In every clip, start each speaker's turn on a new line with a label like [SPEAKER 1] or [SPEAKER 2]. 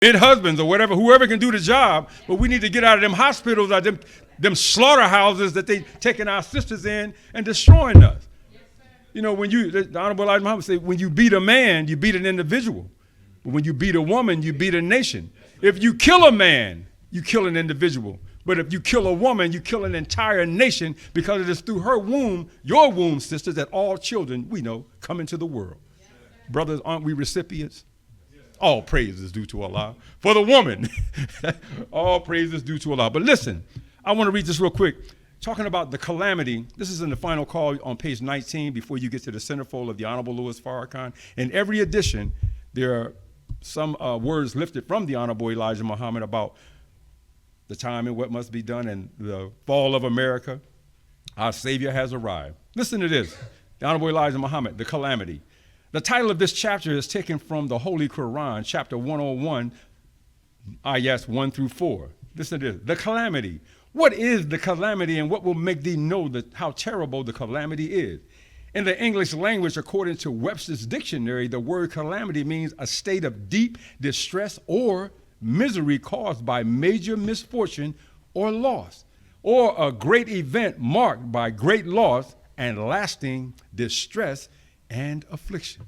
[SPEAKER 1] in husbands or whatever, whoever can do the job, but we need to get out of them hospitals, out them slaughterhouses that they taking our sisters in and destroying us. You know, when the Honorable Elijah Muhammad said, when you beat a man, you beat an individual. But when you beat a woman, you beat a nation. If you kill a man, you kill an individual. But if you kill a woman, you kill an entire nation, because it is through her womb, your womb, sisters, that all children, we know, come into the world. Brothers, aren't we recipients? All praise is due to Allah. For the woman, all praise is due to Allah. But listen, I want to read this real quick. Talking about the calamity, this is in the final call on page 19 before you get to the centerfold of the Honorable Louis Farrakhan. In every edition, there are some words lifted from the Honorable Elijah Muhammad about the time and what must be done and the fall of America. Our Savior has arrived. Listen to this, the Honorable Elijah Muhammad, the calamity. The title of this chapter is taken from the Holy Quran, chapter 101, ayahs 1 through 4. Listen to this, the calamity. What is the calamity, and what will make thee know how terrible the calamity is? In the English language, according to Webster's dictionary, the word calamity means a state of deep distress or misery caused by major misfortune or loss, or a great event marked by great loss and lasting distress and affliction.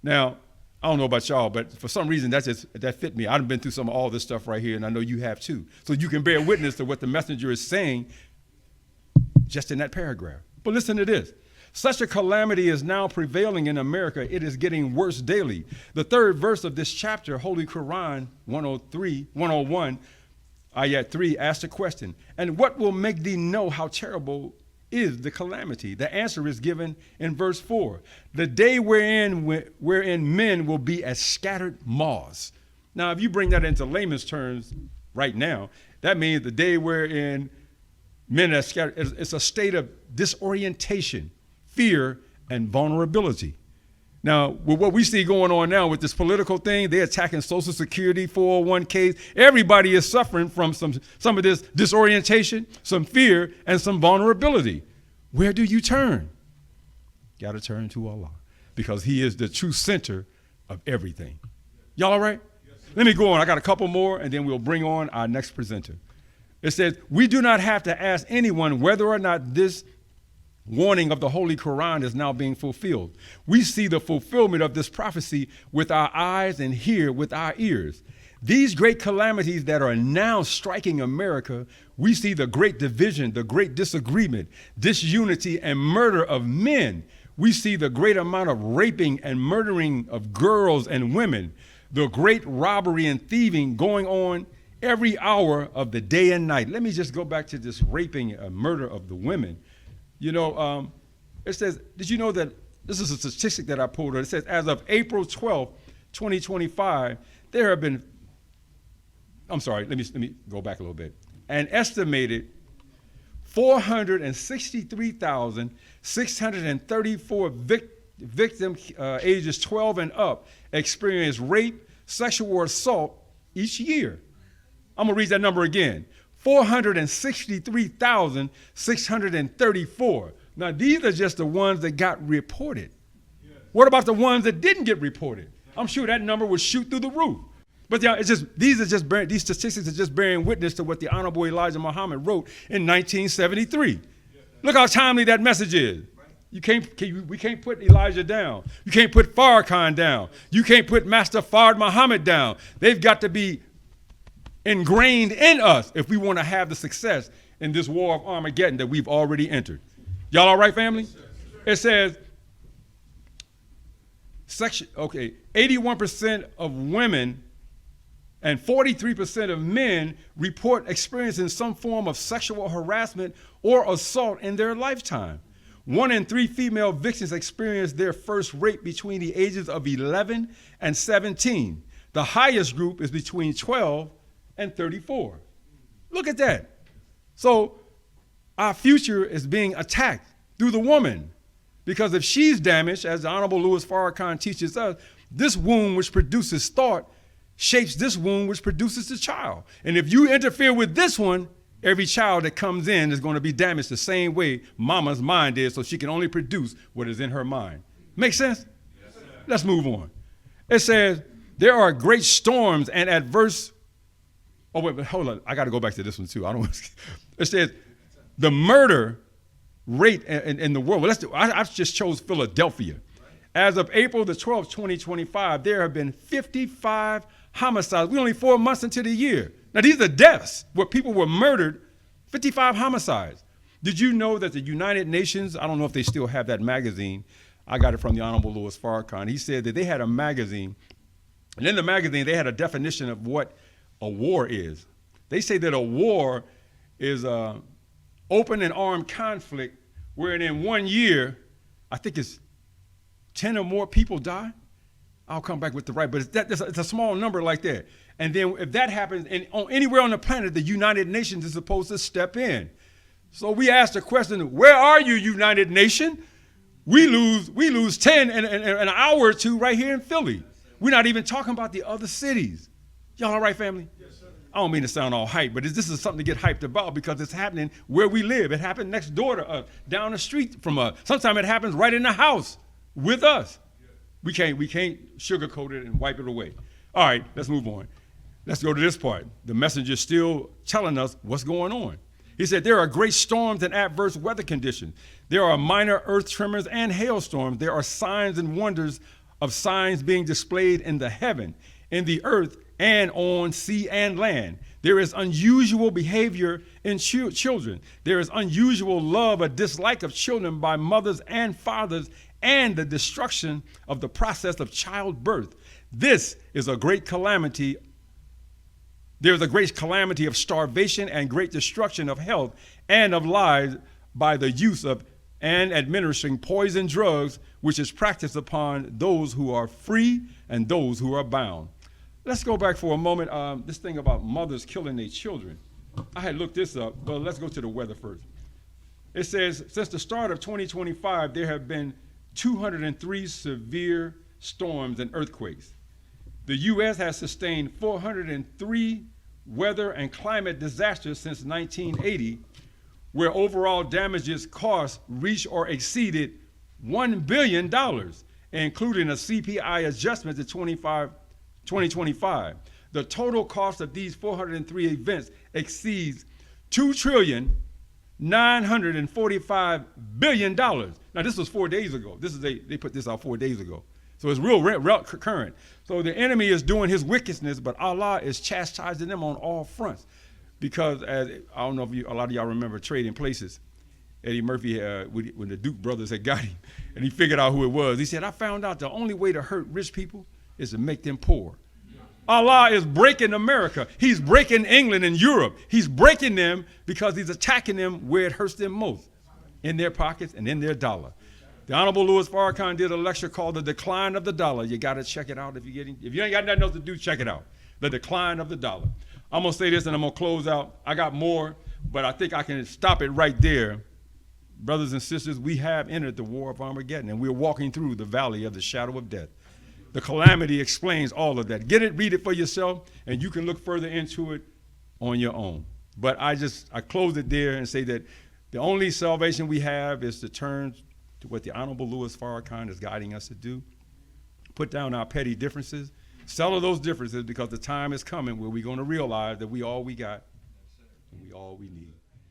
[SPEAKER 1] Now, I don't know about y'all, but for some reason that fit me. I've been through all this stuff right here, and I know you have too. So you can bear witness to what the messenger is saying just in that paragraph. But listen to this. Such a calamity is now prevailing in America. It is getting worse daily. The third verse of this chapter, Holy Quran 101, ayat 3, asks a question. And what will make thee know how terrible is the calamity? The answer is given in verse 4. The day wherein men will be as scattered moths. Now, if you bring that into layman's terms right now, that means the day wherein men are scattered, it's a state of disorientation, fear, and vulnerability. Now, with what we see going on now with this political thing, they're attacking Social Security, 401ks. Everybody is suffering from some of this disorientation, some fear, and some vulnerability. Where do you turn? Got to turn to Allah, because He is the true center of everything. Y'all all right? Yes, let me go on. I got a couple more, and then we'll bring on our next presenter. It says, we do not have to ask anyone whether or not this warning of the Holy Quran is now being fulfilled. We see the fulfillment of this prophecy with our eyes and hear with our ears. These great calamities that are now striking America, we see the great division, the great disagreement, disunity, and murder of men. We see the great amount of raping and murdering of girls and women, the great robbery and thieving going on every hour of the day and night. Let me just go back to this raping and murder of the women. You know, it says, did you know that this is a statistic that I pulled? It says, as of April 12th, 2025, there have been, let me go back a little bit. An estimated 463,634 victims ages 12 and up experience rape, sexual assault each year. I'm gonna read that number again. 463,634. Now, these are just the ones that got reported. Yes. What about the ones that didn't get reported? I'm sure that number would shoot through the roof. But yeah, these statistics are just bearing witness to what the Honorable Elijah Muhammad wrote in 1973. Yes. Look how timely that message is. We can't put Elijah down. You can't put Farrakhan down. You can't put Master Fard Muhammad down. They've got to be ingrained in us if we want to have the success in this war of Armageddon that we've already entered. Y'all all right, family? It says, 81% of women and 43% of men report experiencing some form of sexual harassment or assault in their lifetime. 1 in 3 female victims experienced their first rape between the ages of 11 and 17. The highest group is between 12 and 34. Look at that. So our future is being attacked through the woman, because if she's damaged, as the Honorable Louis Farrakhan teaches us, this womb which produces thought shapes this womb which produces the child. And if you interfere with this one, every child that comes in is going to be damaged the same way mama's mind is, so she can only produce what is in her mind. Make sense? Yes, let's move on. It says, There are great storms and adverse. Oh, wait, but hold on. I got to go back to this one, too. I don't want to. It says the murder rate in the world. Well, I just chose Philadelphia. As of April the 12th, 2025, there have been 55 homicides. We're only 4 months into the year. Now, these are deaths where people were murdered, 55 homicides. Did you know that the United Nations, I don't know if they still have that magazine. I got it from the Honorable Louis Farrakhan. He said that they had a magazine, and in the magazine, they had a definition of what a war is. They say that a war is an open and armed conflict wherein in 1 year, I think it's 10 or more people die. I'll come back with the right, but it's a small number like that. And then if that happens anywhere on the planet, the United Nations is supposed to step in. So we asked the question, where are you, United Nation? We lose 10 in an hour or two right here in Philly. We're not even talking about the other cities. Y'all all right, family? Yes, sir. I don't mean to sound all hype, but this is something to get hyped about because it's happening where we live. It happened next door to us, down the street from us. Sometimes it happens right in the house with us. We can't sugarcoat it and wipe it away. All right, let's move on. Let's go to this part. The messenger's still telling us what's going on. He said, there are great storms and adverse weather conditions. There are minor earth tremors and hailstorms. There are signs and wonders of signs being displayed in the heaven, in the earth, and on sea and land. There is unusual behavior in children. There is unusual love or dislike of children by mothers and fathers, and the destruction of the process of childbirth. This is a great calamity. There is a great calamity of starvation and great destruction of health and of lives by the use of and administering poison drugs, which is practiced upon those who are free and those who are bound. Let's go back for a moment. This thing about mothers killing their children. I had looked this up, but let's go to the weather first. It says, since the start of 2025, there have been 203 severe storms and earthquakes. The U.S. has sustained 403 weather and climate disasters since 1980, where overall damages costs reached or exceeded $1 billion, including a CPI adjustment to 2025. The total cost of these 403 events exceeds $2,945 billion. Now, this was 4 days ago. They put this out 4 days ago. So it's real current. So the enemy is doing his wickedness, but Allah is chastising them on all fronts. Because I don't know if a lot of y'all remember Trading Places. Eddie Murphy, when the Duke brothers had got him, and he figured out who it was. He said, I found out the only way to hurt rich people is to make them poor. Allah is breaking America. He's breaking England and Europe. He's breaking them because he's attacking them where it hurts them most, in their pockets and in their dollar. The Honorable Louis Farrakhan did a lecture called The Decline of the Dollar. You got to check it out if you ain't got nothing else to do, check it out. The Decline of the Dollar. I'm going to say this and I'm going to close out. I got more, but I think I can stop it right there. Brothers and sisters, we have entered the war of Armageddon, and we're walking through the valley of the shadow of death. The calamity explains all of that. Get it, read it for yourself, and you can look further into it on your own. But I close it there and say that the only salvation we have is to turn to what the Honorable Louis Farrakhan is guiding us to do. Put down our petty differences. Settle those differences, because the time is coming where we're going to realize that we all we got and we all we need.